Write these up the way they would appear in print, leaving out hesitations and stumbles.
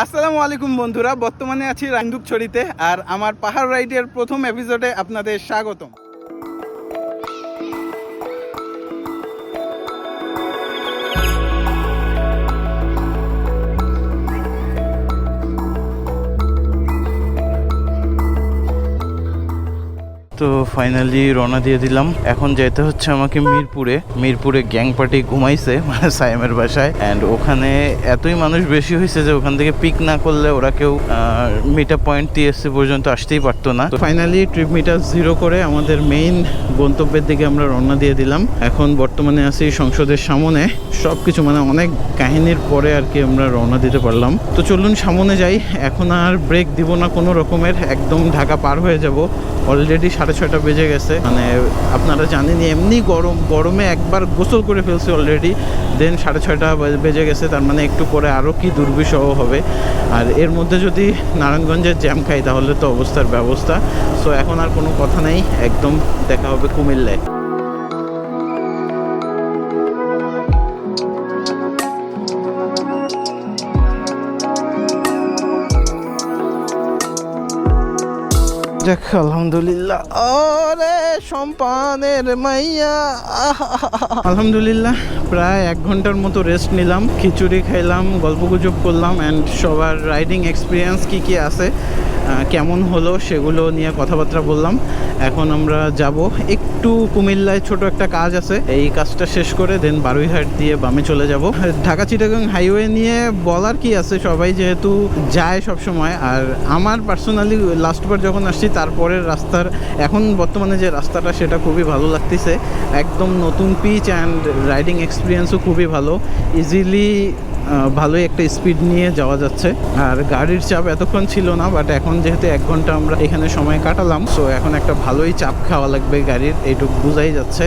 আসসালামু আলাইকুম বন্ধুরা, বর্তমানে আছি রান্দুকছড়িতে আর আমার পাহাড় রাইডের প্রথম এপিসোডে আপনাদের স্বাগতম। তো ফাইনালি রওনা দিয়ে দিলাম। এখন যেতে হচ্ছে আমাকে মিরপুরে গ্যাং পার্টি ঘুমাইছে মানে সাইমের বাসায়, অ্যান্ড ওখানে এতই মানুষ বেশি হয়েছে যে ওখান থেকে পিক না করলে ওরা কেউ মিট আপ পয়েন্ট টিএসসি পর্যন্ত আসতেই পারতো না। তো ফাইনালি ট্রিপ মিটার 0 করে আমাদের মেইন গন্তব্যের দিকে আমরা রওনা দিয়ে দিলাম। এখন বর্তমানে আছি সংসদের সামনে। সবকিছু মানে অনেক কাহিনীর পরে আর কি আমরা রওনা দিতে পারলাম। তো চলুন সামনে যাই। এখন আর ব্রেক দিব না কোনো রকমের, একদম ঢাকা পার হয়ে যাব। অলরেডি 6:30 বেজে গেছে। মানে আপনারা জানেনই এমনি গরমে একবার গোসল করে ফেলছি অলরেডি, দেন 6:30 বেজে গেছে। তার মানে একটু পরে আরও কি দুর্বিষহ হবে। আর এর মধ্যে যদি নারায়ণগঞ্জের জ্যাম খাই তাহলে তো অবস্থার ব্যবস্থা। সো এখন আর কোনো কথা নেই, একদম দেখা হবে কুমিল্লায়। আলহামদুলিল্লাহ, আরে সম্পানের মাইয়া। আলহামদুলিল্লাহ, প্রায় 1 ঘন্টার মতো রেস্ট নিলাম, খিচুড়ি খাইলাম, গল্পগুজব করলাম, অ্যান্ড সবার রাইডিং এক্সপিরিয়েন্স কি আছে, কেমন হলো সেগুলো নিয়ে কথাবার্তা বললাম। এখন আমরা যাব একটু কুমিল্লায়, ছোট একটা কাজ আছে, এই কাজটা শেষ করে দেন বারুইহাট দিয়ে বামে চলে যাব। ঢাকা চিটাগাং হাইওয়ে নিয়ে বলার কি আছে, সবাই যেহেতু যায় সব সময়। আর আমার পার্সোনালি লাস্টবার যখন আসছি তারপরের রাস্তার, এখন বর্তমানে যে রাস্তাটা সেটা খুবই ভালো লাগতেছে। একদম নতুন পিচ, অ্যান্ড রাইডিং এক্সপিরিয়েন্সও খুবই ভালো। ইজিলি ভালোই একটা স্পিড নিয়ে যাওয়া যাচ্ছে। আর গাড়ির চাপ এতক্ষণ ছিল না, বাট এখন যেহেতু 1 ঘন্টা আমরা এখানে সময় কাটালাম, সো এখন একটা ভালোই চাপ খাওয়া লাগবে গাড়ির, এইটুকু বোঝাই যাচ্ছে।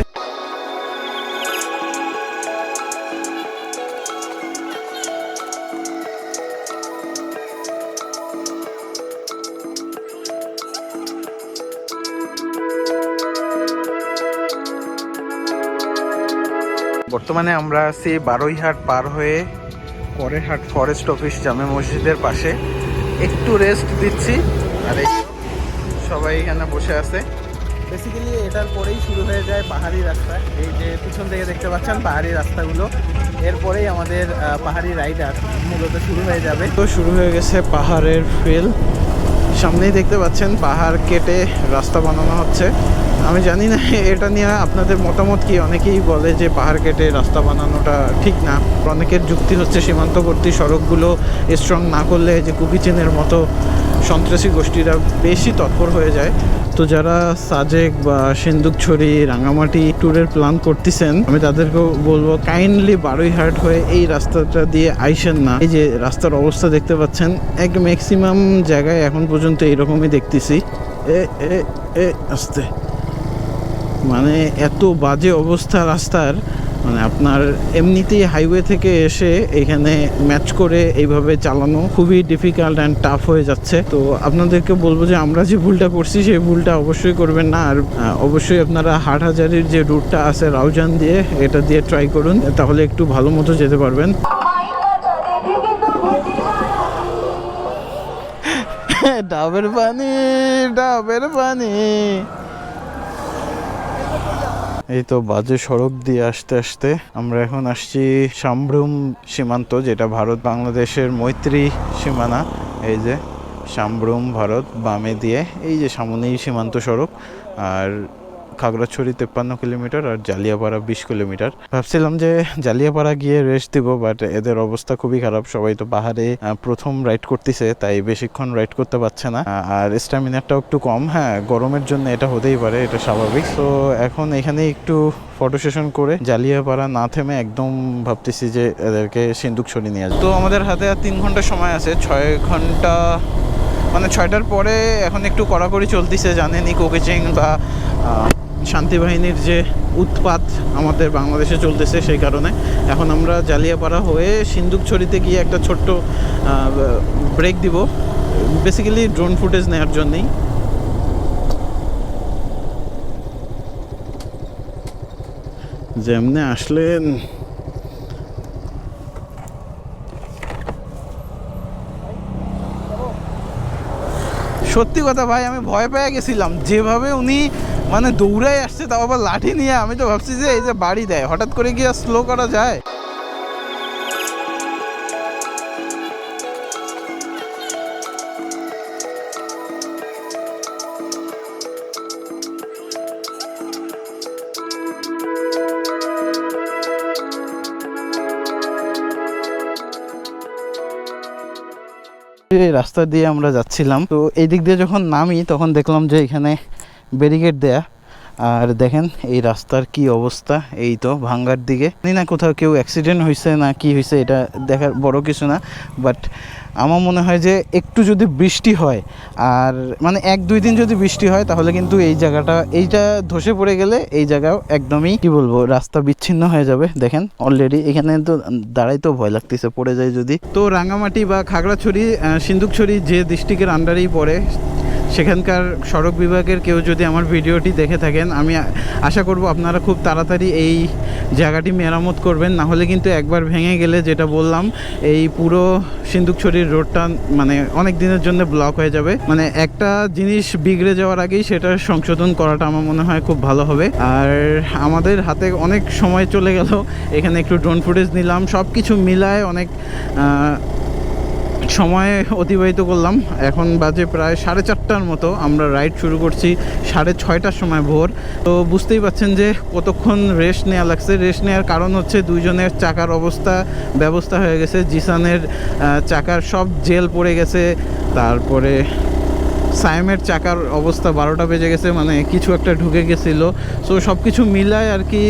বর্তমানে আমরা আছি বারুইহাট পার হয়ে করেরহাট ফরেস্ট অফিস জামে মসজিদের পাশে। একটু রেস্ট দিচ্ছি, আর সবাই এখানে বসে আছে। বেসিক্যালি এটার পরেই শুরু হয়ে যায় পাহাড়ি রাস্তা। এই যে পিছন থেকে দেখতে পাচ্ছেন পাহাড়ি রাস্তাগুলো, এরপরেই আমাদের পাহাড়ি রাইডার মূলত শুরু হয়ে যাবে। তো শুরু হয়ে গেছে পাহাড়ের ফেল। সামনেই দেখতে পাচ্ছেন পাহাড় কেটে রাস্তা বানানো হচ্ছে। আমি জানি না এটা নিয়ে আপনাদের মতামত কি। অনেকেই বলে যে পাহাড় কেটে রাস্তা বানানোটা ঠিক না। অনেকের যুক্তি হচ্ছে সীমান্তবর্তী সড়কগুলো স্ট্রং না করলে যে কুকি চেনের মতো সন্ত্রাসী গোষ্ঠীরা বেশি তৎপর হয়ে যায়। তো যারা সাজেক বা সিন্দুকছড়ি, রাঙামাটি ট্যুরের প্ল্যান করতেছেন, আমি তাদেরকেও বলবো কাইন্ডলি বারুইহাট হয়ে এই রাস্তাটা দিয়ে আইসেন না। এই যে রাস্তার অবস্থা দেখতে পাচ্ছেন, এক ম্যাক্সিমাম জায়গায় এখন পর্যন্ত এইরকমই দেখতেছি। আস্তে, মানে এত বাজে অবস্থা রাস্তার। মানে আপনার এমনিতেই হাইওয়ে থেকে এসে এখানে ম্যাচ করে এইভাবে চালানো খুবই ডিফিকাল্ট অ্যান্ড টাফ হয়ে যাচ্ছে। তো আপনাদেরকে বলবো যে আমরা যে ভুলটা করছি সেই ভুলটা অবশ্যই করবেন না। আর অবশ্যই আপনারা হাটহাজারির যে রুটটা আছে রাউজান দিয়ে, এটা দিয়ে ট্রাই করুন, তাহলে একটু ভালো মতো যেতে পারবেন। ডাবের পানি, ডাবের পানি। এই তো বাজে সড়ক দিয়ে আসতে আসতে আমরা এখন আসছি সাম্ভ্রুম সীমান্ত, যেটা ভারত বাংলাদেশের মৈত্রী সীমানা। এই যে সাম্ভ্রুম ভারত, বামে দিয়ে এই যে সামনেই সীমান্ত সড়ক। আর খাগড়াছড়ি 53 কিলোমিটার আর জালিয়াপাড়া 20 কিলোমিটার। ভাবছিলাম যে জালিয়াপাড়া গিয়ে রেস্ট দিব, বাট এদের অবস্থা খুবই খারাপ। সবাই তো পাহাড়ে প্রথম রাইড করতেছে, তাই বেশিক্ষণ রাইড করতে পারছে না। আর স্ট্যামিনাটাও একটু কম। হ্যাঁ, গরমের জন্য এটা হতেই পারে, এটা স্বাভাবিক। তো এখন এখানে একটু ফটো সেশন করে জালিয়াপাড়া না থেমে একদম ভাবতেছি যে এদেরকে সিন্দুকছড়ি নিয়ে আসবে। তো আমাদের হাতে আর 3 ঘন্টা সময় আছে। 6 ঘন্টা মানে 6টার পরে এখন একটু কড়াকড়ি চলতেছে, জানেনই কোকিচিং বা শান্তি বাহিনীর যে উৎপাত আমাদের বাংলাদেশে চলতেছে, সেই কারণে এখন আমরা জালিয়াপাড়া হয়ে সিন্দুকছড়িতে গিয়ে একটা ছোট্ট ব্রেক দিব, বেসিক্যালি ড্রোন ফুটেজ নেওয়ার জন্যই। যেমনে আসলেন সত্যি কথা ভাই, আমি ভয় পেয়ে গেছিলাম যেভাবে উনি মানে দৌড়াই আসছে, তাও আবার লাঠি নিয়ে। আমি তো ভাবছি যে এই যে বাড়ি দেয়, হঠাৎ করে কি আর স্লো করা যায়? এই রাস্তা দিয়ে আমরা যাচ্ছিলাম, তো এই দিক দিয়ে যখন নামি তখন দেখলাম যে এখানে ব্যারিকেড দেয়া। আর দেখেন এই রাস্তার কি অবস্থা, এই তো ভাঙ্গার দিকে। জানি না কোথাও কেউ অ্যাক্সিডেন্ট হয়েছে না কি হয়েছে, এটা দেখার বড় কিছু না। বাট আমার মনে হয় যে একটু যদি বৃষ্টি হয়, আর মানে 1-2 দিন যদি বৃষ্টি হয়, তাহলে কিন্তু এই জায়গাটা, এইটা ধসে পড়ে গেলে এই জায়গাও একদমই কি বলবো, রাস্তা বিচ্ছিন্ন হয়ে যাবে। দেখেন অলরেডি এখানে তো দাঁড়াইতেও ভয় লাগতেছে, পড়ে যায় যদি। তো রাঙামাটি বা খাগড়াছড়ি, সিন্ধুকছড়ি যে ডিস্ট্রিক্টের আন্ডারেই পড়ে, সেখানকার সড়ক বিভাগের কেউ যদি আমার ভিডিওটি দেখে থাকেন, আমি আশা করব আপনারা খুব তাড়াতাড়ি এই জায়গাটি মেরামত করবেন। না হলে কিন্তু একবার ভেঙে গেলে, যেটা বললাম, এই পুরো সিন্ধুকছড়ির রোডটা মানে অনেক দিনের জন্য ব্লক হয়ে যাবে। মানে একটা জিনিস বিগড়ে যাওয়ার আগেই সেটা সংশোধন করাটা আমার মনে হয় খুব ভালো হবে। আর আমাদের হাতে অনেক সময় চলে গেল, এখানে একটু ড্রোন ফুটেজ নিলাম, সব কিছু মিলায় অনেক সময় অতিবাহিত করলাম। এখন বাজে প্রায় 4:30টার মতো। আমরা রাইড শুরু করছি 6:30টার সময় ভোর। তো বুঝতেই পাচ্ছেন যে কতক্ষণ রেস্ট নেওয়া লাগছে। রেস্ট নেওয়ার কারণ হচ্ছে দুইজনের চাকার ব্যবস্থা হয়ে গেছে। জিসানের চাকার সব জেল পড়ে গেছে, তারপরে সাইমের চাকার অবস্থা 12টা বেজে গেছে, মানে কিছু একটা ঢুকে গেছিলো। সো সব কিছু মিলায় আর কি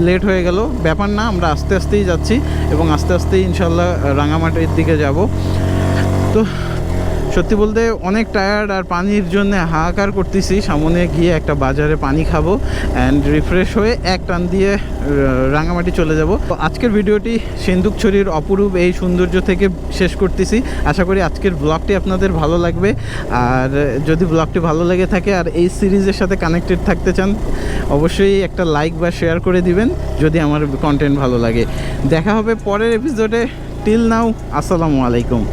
লেট হয়ে গেল। ব্যাপার না, আমরা আস্তে আস্তেই যাচ্ছি এবং আস্তে আস্তেই ইনশাল্লাহ রাঙামাটির দিকে যাব। তো সত্যি বলতে অনেক টায়ার্ড, আর পানির জন্য হাহাকার করতেছি। সামনে গিয়ে একটা বাজারে পানি খাবো অ্যান্ড রিফ্রেশ হয়ে এক টান দিয়ে রাঙামাটি চলে যাব। তো আজকের ভিডিওটি সিন্ধুকছড়ির অপরূপ এই সৌন্দর্য থেকে শেষ করতেছি। আশা করি আজকের ব্লগটি আপনাদের ভালো লাগবে। আর যদি ব্লগটি ভালো লেগে থাকে আর এই সিরিজের সাথে কানেক্টেড থাকতে চান, অবশ্যই একটা লাইক বা শেয়ার করে দিবেন যদি আমার কন্টেন্ট ভালো লাগে। দেখা হবে পরের এপিসোডে। টিল নাও, আসসালামু আলাইকুম।